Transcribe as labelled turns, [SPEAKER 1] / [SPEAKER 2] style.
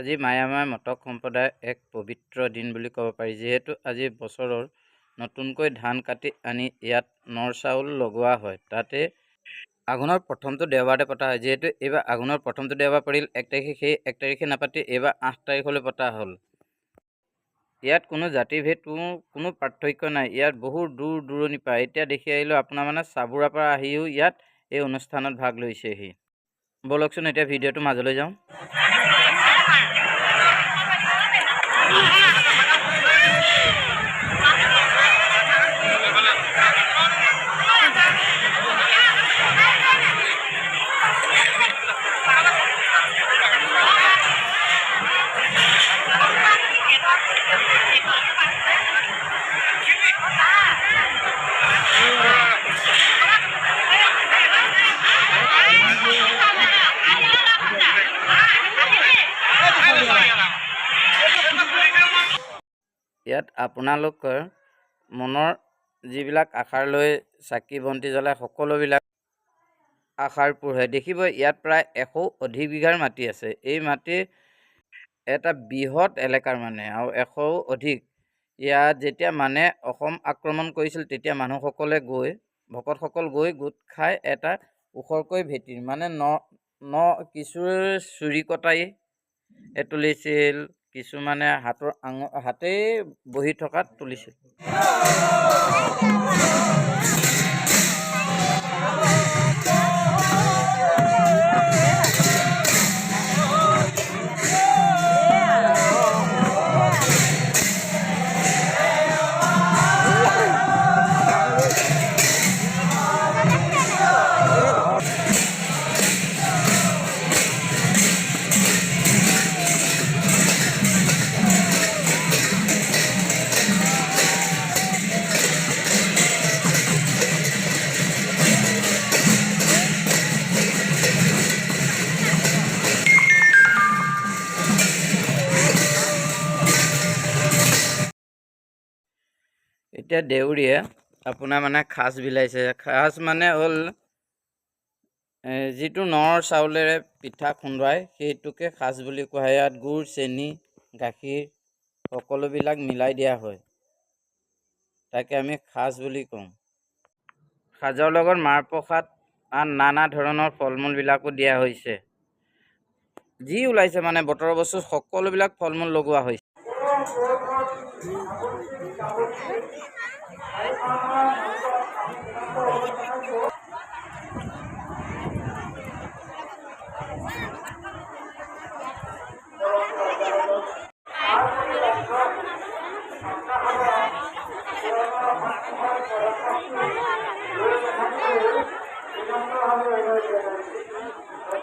[SPEAKER 1] আজি মায়ামাৰ মটক সম্প্ৰদায়ৰ এক পবিত্ৰ দিন বুলি ক'ব পাৰি, যিহেতু আজি বছৰৰ নতুনকৈ ধান কাটি আনি ইয়াত নৰ চাউল লগোৱা হয়। তাতে আঘোণৰ প্ৰথমটো দেওবাৰতে পতা হয়। যিহেতু এইবাৰ আঘোণৰ প্ৰথমটো দেওবাৰ পৰিল 1 তাৰিখে, সেই 1 তাৰিখে নাপাতি এইবাৰ 8 তাৰিখলৈ পতা হ'ল। ইয়াত কোনো জাতিভেদ কোনো পাৰ্থক্য নাই। ইয়াত বহু দূৰ দূৰণিৰ পৰা এতিয়া দেখি আহিলোঁ আপোনাৰ চাবুৰাৰ পৰা আহিও ইয়াত এই অনুষ্ঠানত ভাগ লৈছেহি। ব'লকচোন এতিয়া ভিডিঅ'টো মাজলৈ যাওঁ। ইয়াত আপোনালোকৰ মনৰ যিবিলাক আশাৰ লৈ চাকি বন্তি জ্বলাই সকলোবিলাক আশাৰ পূৰ হয়। দেখিব ইয়াত প্ৰায় 100 অধিক বিঘাৰ মাটি আছে। এই মাটি এটা বৃহৎ এলেকাৰ আৰু 100 অধিক। ইয়াত যেতিয়া অসম আক্ৰমণ কৰিছিল তেতিয়া ভকতসকল গৈ গোট খাই এটা ওখৰকৈ ভেটি কিছু চুৰি কটাই তুলিছিল, কিছুমানে হাতেই বহি থকাত তুলিছিল। এতিয়া দেউৰীয়ে আপোনাৰ খাজ বিলাইছে। খাজ হ'ল যিটো নৰ চাউলেৰে পিঠা খুন্দুৱাই সেইটোকে খাজ বুলি কোৱা হয়। ইয়াত গুড়, চেনি, গাখীৰ সকলোবিলাক মিলাই দিয়া হয়, তাকে আমি খাজ বুলি কওঁ। সাজৰ লগত মাৰ প্ৰসাদ নানা ধৰণৰ ফল মূলবিলাকো দিয়া হৈছে। যি ওলাইছে বতৰৰ বস্তু সকলোবিলাক ফল মূল লগোৱা হৈছে।